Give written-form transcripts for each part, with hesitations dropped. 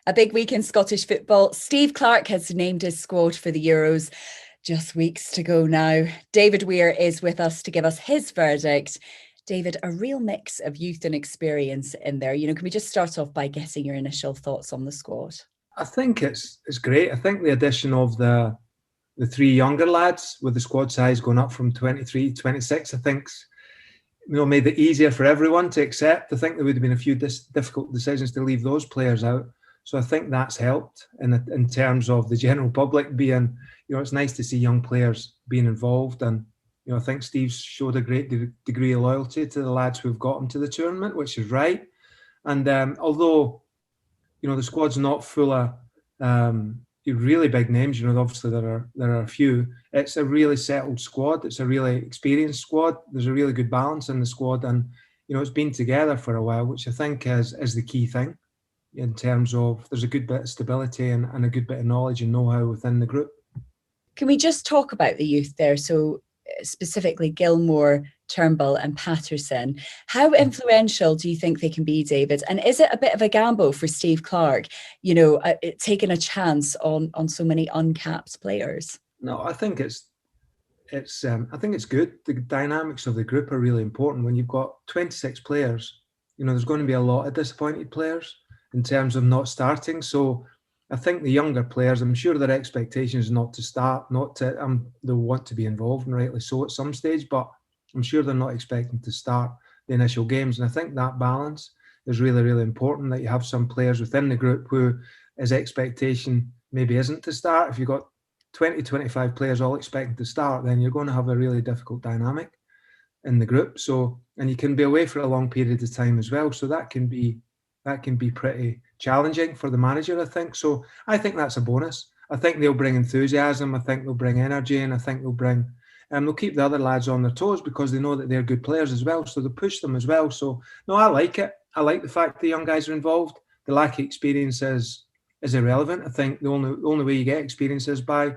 A big week in Scottish football. Steve Clarke has named his squad for the Euros. Just weeks to go now. David Weir is with us to give us his verdict. David, a real mix of youth and experience in there. Can we just start off by getting your initial thoughts on the squad? I think it's great. I think the addition of the three younger lads with the squad size going up from 23 to 26, I think's made it easier for everyone to accept. I think there would have been a few difficult decisions to leave those players out. So I think that's helped in terms of the general public being, it's nice to see young players being involved. And, I think Steve's showed a great degree of loyalty to the lads who've got him to the tournament, which is right. And although, the squad's not full of really big names, obviously there are a few, it's a really settled squad. It's a really experienced squad. There's a really good balance in the squad. And, it's been together for a while, which I think is the key thing in terms of there's a good bit of stability and a good bit of knowledge and know-how within the group. Can we just talk about the youth there? So specifically Gilmour, Turnbull and Patterson. How influential do you think they can be, David? And is it a bit of a gamble for Steve Clarke, taking a chance on so many uncapped players? No, I think it's good. The dynamics of the group are really important. When you've got 26 players, there's going to be a lot of disappointed players in terms of not starting. So I think the younger players, I'm sure their expectation is not to start, they'll want to be involved, and rightly so at some stage, but I'm sure they're not expecting to start the initial games. And I think that balance is really, really important, that you have some players within the group who his expectation maybe isn't to start. If you've got 20, 25 players all expecting to start, then you're going to have a really difficult dynamic in the group. So, and you can be away for a long period of time as well. So that can be pretty challenging for the manager, I think. So I think that's a bonus. I think they'll bring enthusiasm. I think they'll bring energy, and I think they'll keep the other lads on their toes because they know that they're good players as well. So they'll push them as well. So no, I like it. I like the fact the young guys are involved. The lack of experience is irrelevant. I think the only way you get experience is by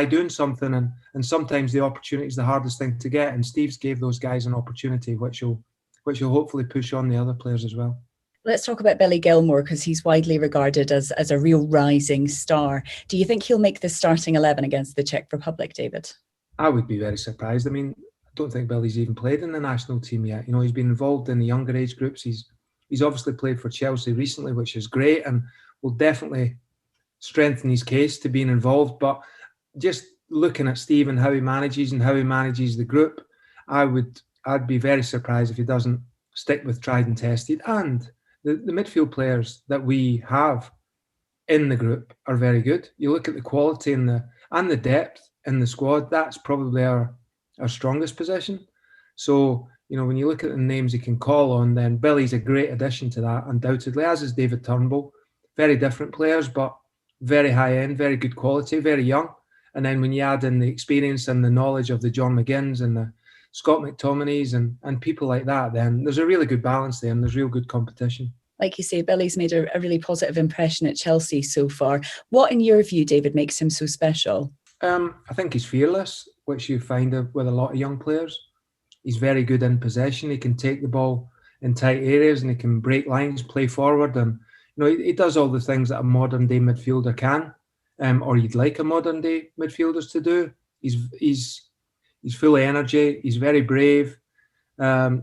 doing something, and sometimes the opportunity is the hardest thing to get. And Steve's gave those guys an opportunity, which will hopefully push on the other players as well. Let's talk about Billy Gilmour, because he's widely regarded as a real rising star. Do you think he'll make the starting 11 against the Czech Republic, David? I would be very surprised. I mean, I don't think Billy's even played in the national team yet. He's been involved in the younger age groups. He's obviously played for Chelsea recently, which is great, and will definitely strengthen his case to being involved. But just looking at Steve and how he manages the group, I'd be very surprised if he doesn't stick with tried and tested. And the midfield players that we have in the group are very good. You look at the quality and the depth in the squad, that's probably our strongest position. So, when you look at the names you can call on, then Billy's a great addition to that, undoubtedly, as is David Turnbull. Very different players, but very high end, very good quality, very young. And then when you add in the experience and the knowledge of the John McGinns and the Scott McTominays and people like that, then there's a really good balance there and there's real good competition. Like you say, Billy's made a really positive impression at Chelsea so far. What, in your view, David, makes him so special? I think he's fearless, which you find with a lot of young players. He's very good in possession. He can take the ball in tight areas and he can break lines, play forward. And, he does all the things that a modern day midfielder can, or you'd like a modern day midfielders to do. He's full of energy. He's very brave.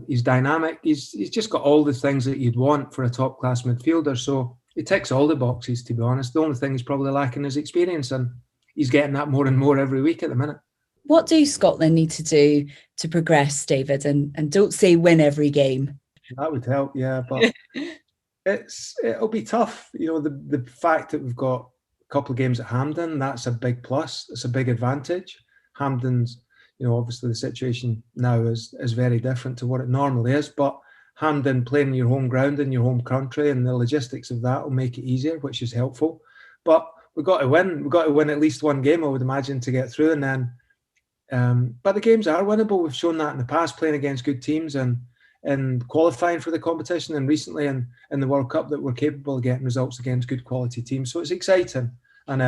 He's dynamic. He's just got all the things that you'd want for a top class midfielder. So he ticks all the boxes, to be honest. The only thing he's probably lacking is experience, and he's getting that more and more every week at the minute. What do Scotland need to do to progress, David? And don't say win every game. That would help, yeah. But it'll be tough. The fact that we've got a couple of games at Hampden, that's a big plus. It's a big advantage. Hampden's, obviously the situation now is very different to what it normally is. But Hampden, playing in your home ground in your home country, and the logistics of that will make it easier, which is helpful. But we've got to win. We've got to win at least one game, I would imagine, to get through. And then, but the games are winnable. We've shown that in the past, playing against good teams and qualifying for the competition, and recently in the World Cup, that we're capable of getting results against good quality teams. So it's exciting. And,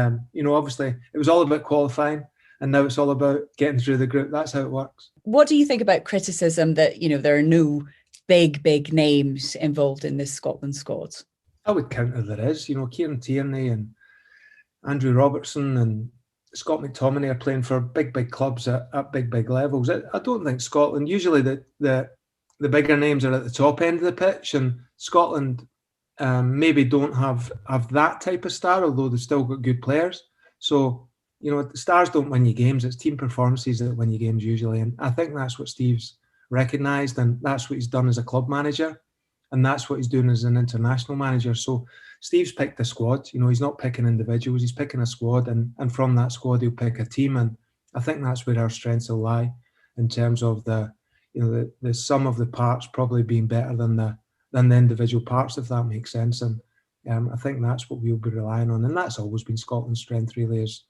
obviously it was all about qualifying, and now it's all about getting through the group. That's how it works. What do you think about criticism that, there are no big names involved in this Scotland squad? I would counter there is. Kieran Tierney and Andrew Robertson and Scott McTominay are playing for big clubs at big levels. I don't think Scotland, usually the bigger names are at the top end of the pitch, and Scotland maybe don't have that type of star, although they've still got good players. So, the stars don't win you games. It's team performances that win you games usually. And I think that's what Steve's recognised, and that's what he's done as a club manager. And that's what he's doing as an international manager. So Steve's picked a squad. He's not picking individuals. He's picking a squad, and from that squad he'll pick a team. And I think that's where our strengths will lie, in terms of the sum of the parts probably being better than the individual parts, if that makes sense. And I think that's what we'll be relying on. And that's always been Scotland's strength, really, is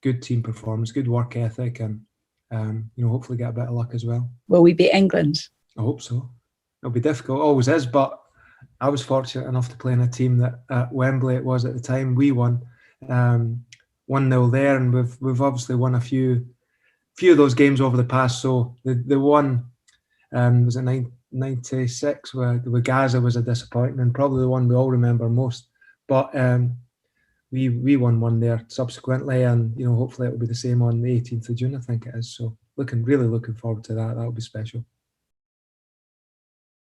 good team performance, good work ethic, and hopefully get a bit of luck as well. Will we beat England? I hope so. It'll be difficult, always is, but I was fortunate enough to play in a team that at Wembley it was at the time, we won 1-0 there, and we've obviously won a few of those games over the past. So the one was it 96 with Gaza was a disappointment, and probably the one we all remember most. But we won one there subsequently, and hopefully it will be the same on the 18th of June, I think it is. So really looking forward to that. That'll be special.